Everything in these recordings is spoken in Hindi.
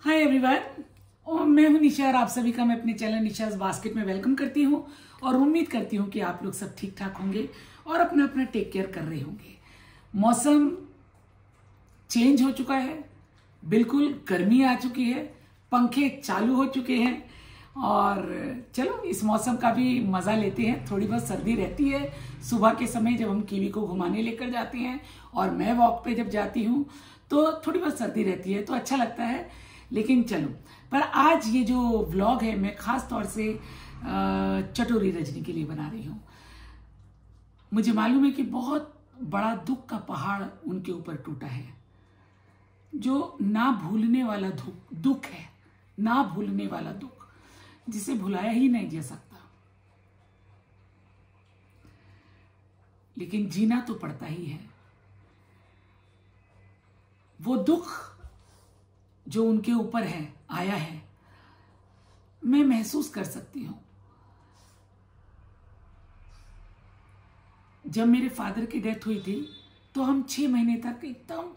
हाय एवरीवन, मैं हूं निशा और आप सभी का मैं अपने चैनल निशाज बास्केट में वेलकम करती हूं और उम्मीद करती हूं कि आप लोग सब ठीक ठाक होंगे और अपना अपना टेक केयर कर रहे होंगे। मौसम चेंज हो चुका है, बिल्कुल गर्मी आ चुकी है, पंखे चालू हो चुके हैं और चलो इस मौसम का भी मजा लेते हैं। थोड़ी बहुत सर्दी रहती है सुबह के समय जब हम कीवी को घुमाने लेकर जाते हैं और मैं वॉक पे जब जाती हूँ तो थोड़ी बहुत सर्दी रहती है तो अच्छा लगता है। लेकिन चलो, पर आज ये जो व्लॉग है मैं खास तौर से चटोरी रजनी के लिए बना रही हूँ। मुझे मालूम है कि बहुत बड़ा दुख का पहाड़ उनके ऊपर टूटा है, जो ना भूलने वाला दुख है, ना भूलने वाला दुख जिसे भुलाया ही नहीं जा सकता, लेकिन जीना तो पड़ता ही है। वो दुख जो उनके ऊपर है, आया है, मैं महसूस कर सकती हूं। जब मेरे फादर की डेथ हुई थी तो हम 6 महीने तक एकदम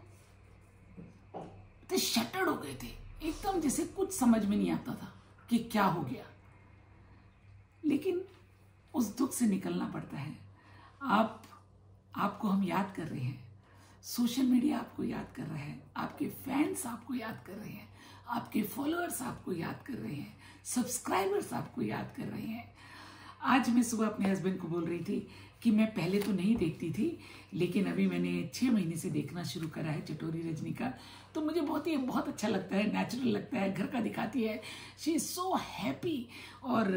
शटर्ड हो गए थे, एकदम जैसे कुछ समझ में नहीं आता था कि क्या हो गया। लेकिन उस दुख से निकलना पड़ता है। आपको हम याद कर रहे हैं, सोशल मीडिया आपको याद कर रहा है, आपके फैंस आपको याद कर रहे हैं, आपके फॉलोअर्स आपको याद कर रहे हैं, सब्सक्राइबर्स आपको याद कर रहे हैं। आज मैं सुबह अपने हस्बैंड को बोल रही थी कि मैं पहले तो नहीं देखती थी, लेकिन अभी मैंने 6 महीने से देखना शुरू करा है चटोरी रजनी का, तो मुझे बहुत अच्छा लगता है, नेचुरल लगता है, घर का दिखाती है। She is so happy. और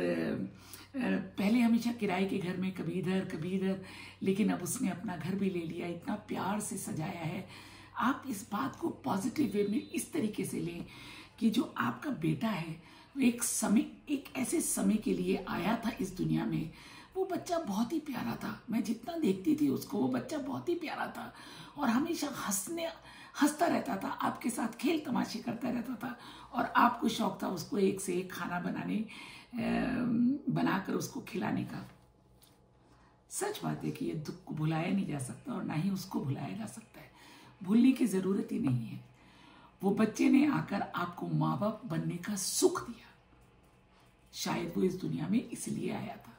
पहले हमेशा किराए के घर में कभी इधर, लेकिन अब उसने अपना घर भी ले लिया, इतना प्यार से सजाया है। आप इस बात को पॉजिटिव वे में इस तरीके से लें कि जो आपका बेटा है एक ऐसे समय के लिए आया था इस दुनिया में। वो बच्चा बहुत ही प्यारा था, मैं जितना देखती थी उसको वो बच्चा बहुत ही प्यारा था और हमेशा हंसता रहता था, आपके साथ खेल तमाशे करता रहता था और आपको शौक था उसको एक से एक खाना बनाकर उसको खिलाने का। सच बात है कि ये दुख को भुलाया नहीं जा सकता और ना ही उसको भुलाया जा सकता है, भूलने की जरूरत ही नहीं है। वो बच्चे ने आकर आपको माँ बाप बनने का सुख दिया, शायद वो इस दुनिया में इसलिए आया था।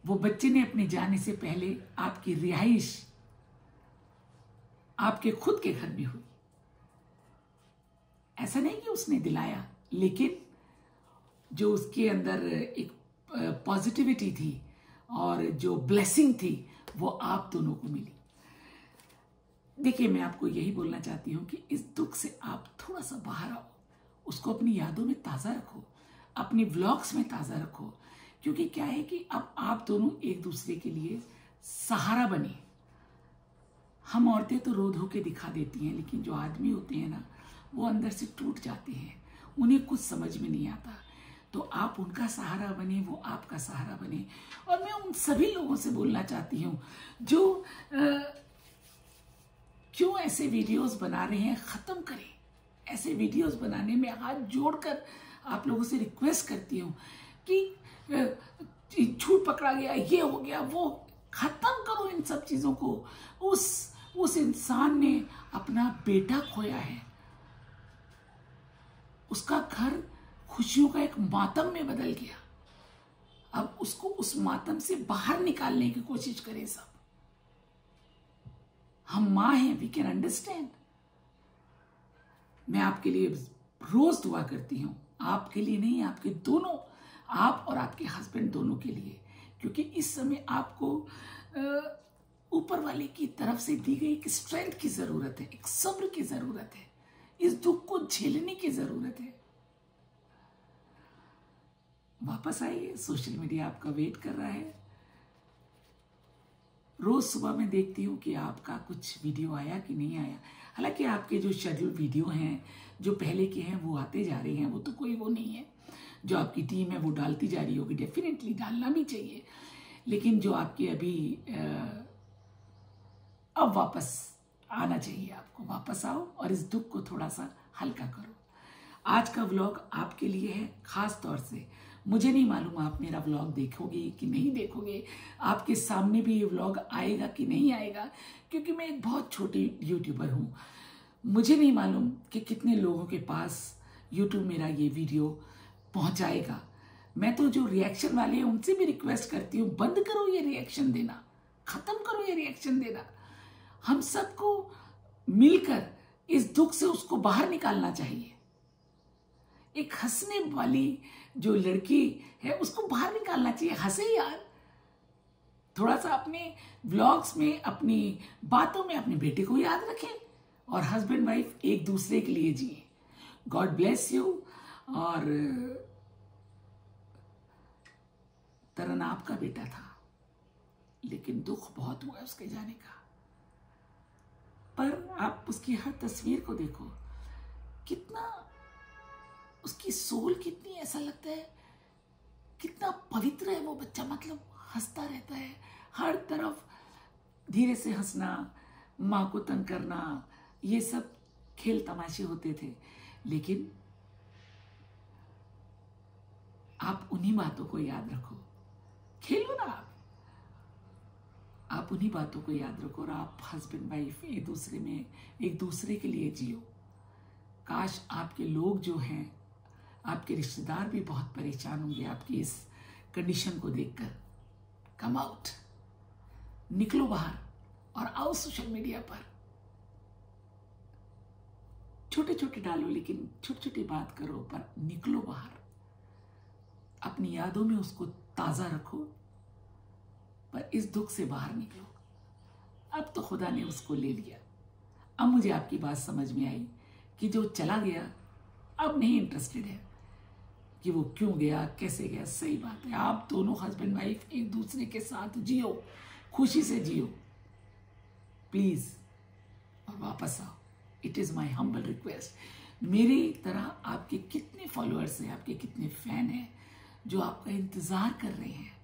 वो बच्चे ने अपने जाने से पहले आपकी रिहाइश आपके खुद के घर में हुई। ऐसा नहीं कि उसने दिलाया, लेकिन जो उसके अंदर एक पॉजिटिविटी थी और जो ब्लेसिंग थी वो आप दोनों को मिली। देखिए, मैं आपको यही बोलना चाहती हूं कि इस दुख से आप थोड़ा सा बाहर आओ, उसको अपनी यादों में ताज़ा रखो, अपनी व्लॉग्स में ताज़ा रखो, क्योंकि क्या है कि अब आप दोनों एक दूसरे के लिए सहारा बने। हम औरतें तो रो धो के दिखा देती हैं, लेकिन जो आदमी होते हैं ना, वो अंदर से टूट जाते हैं, उन्हें कुछ समझ में नहीं आता। तो आप उनका सहारा बने, वो आपका सहारा बने। और मैं उन सभी लोगों से बोलना चाहती हूँ जो क्यों ऐसे वीडियोस बना रहे हैं, खत्म करें। ऐसे वीडियोस बनाने में हाथ जोड़कर आप लोगों से रिक्वेस्ट करती हूँ कि झूठ पकड़ा गया, ये हो गया, वो खत्म करो इन सब चीजों को। उस इंसान ने अपना बेटा खोया है, उसका घर खुशियों का एक मातम में बदल गया। अब उसको उस मातम से बाहर निकालने की कोशिश करें सब। हम मां हैं, वी कैन अंडरस्टैंड। मैं आपके लिए रोज दुआ करती हूं, आपके लिए नहीं, आपके दोनों, आप और आपके हस्बैंड दोनों के लिए, क्योंकि इस समय आपको ऊपर वाले की तरफ से दी गई एक स्ट्रेंथ की जरूरत है, एक सब्र की जरूरत है, इस दुख को झेलने की जरूरत है। वापस आइए, सोशल मीडिया आपका वेट कर रहा है। रोज सुबह मैं देखती हूँ कि आपका कुछ वीडियो आया कि नहीं आया। हालांकि आपके जो शेड्यूल वीडियो हैं, जो पहले के हैं, वो आते जा रहे हैं, वो तो कोई वो नहीं है। जो आपकी टीम है वो डालती जा रही होगी, डेफिनेटली डालना भी चाहिए। लेकिन जो आपके अभी अब वापस आना चाहिए, आपको वापस आओ और इस दुख को थोड़ा सा हल्का करो। आज का व्लॉग आपके लिए है खास तौर से। मुझे नहीं मालूम आप मेरा व्लॉग देखोगे कि नहीं देखोगे, आपके सामने भी ये व्लॉग आएगा कि नहीं आएगा, क्योंकि मैं एक बहुत छोटी यूट्यूबर हूँ। मुझे नहीं मालूम कि कितने लोगों के पास YouTube मेरा ये वीडियो पहुंचाएगा। मैं तो जो रिएक्शन वाले हैं उनसे भी रिक्वेस्ट करती हूँ, बंद करो ये रिएक्शन देना, खत्म करो ये रिएक्शन देना। हम सबको मिलकर इस दुख से उसको बाहर निकालना चाहिए। एक हंसने वाली जो लड़की है उसको बाहर निकालना चाहिए। हंसे यार, थोड़ा सा अपने व्लॉग्स में, अपनी बातों में अपने बेटे को याद रखें और हस्बैंड वाइफ एक दूसरे के लिए जिए। God bless you. और तरन आपका बेटा था, लेकिन दुख बहुत हुआ उसके जाने का। पर आप उसकी हर तस्वीर को देखो, कितना उसकी सोल कितनी, ऐसा लगता है कितना पवित्र है वो बच्चा। मतलब हंसता रहता है हर तरफ, धीरे से हंसना, माँ को तंग करना, ये सब खेल तमाशे होते थे। लेकिन आप उन्हीं बातों को याद रखो, खेलो ना आप उन्हीं बातों को याद रखो और आप हस्बैंड वाइफ एक दूसरे के लिए जियो। काश आपके लोग जो हैं, आपके रिश्तेदार भी बहुत परेशान होंगे आपकी इस कंडीशन को देखकर। कम आउट, निकलो बाहर और आओ सोशल मीडिया पर। छोटे छोटे डालो, लेकिन छोटी छोटी बात करो, पर निकलो बाहर। अपनी यादों में उसको ताजा रखो, पर इस दुख से बाहर निकलो। अब तो खुदा ने उसको ले लिया। अब मुझे आपकी बात समझ में आई कि जो चला गया अब नहीं इंटरेस्टेड है कि वो क्यों गया, कैसे गया। सही बात है, आप दोनों हस्बैंड वाइफ एक दूसरे के साथ जियो, खुशी से जियो प्लीज, और वापस आओ। It is my humble request. मेरी तरह आपके कितने फॉलोअर्स हैं, आपके कितने फैन हैं जो आपका इंतजार कर रहे हैं।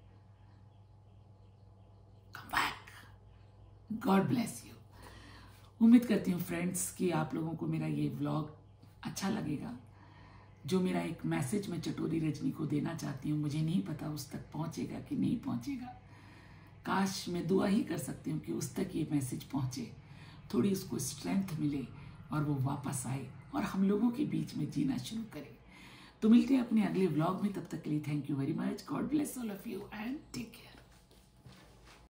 Come back. God bless you. उम्मीद करती हूँ फ्रेंड्स कि आप लोगों को मेरा ये व्लॉग अच्छा लगेगा। जो मेरा एक मैसेज मैं चटोरी रजनी को देना चाहती हूँ, मुझे नहीं पता उस तक पहुंचेगा कि नहीं पहुंचेगा। काश मैं दुआ ही कर सकती हूँ कि उस तक ये मैसेज पहुंचे, थोड़ी उसको स्ट्रेंथ मिले और वो वापस आए और हम लोगों के बीच में जीना शुरू करे। तो मिलते हैं अपने अगले व्लॉग में, तब तक के लिए thank you very much. God bless all of you and take care.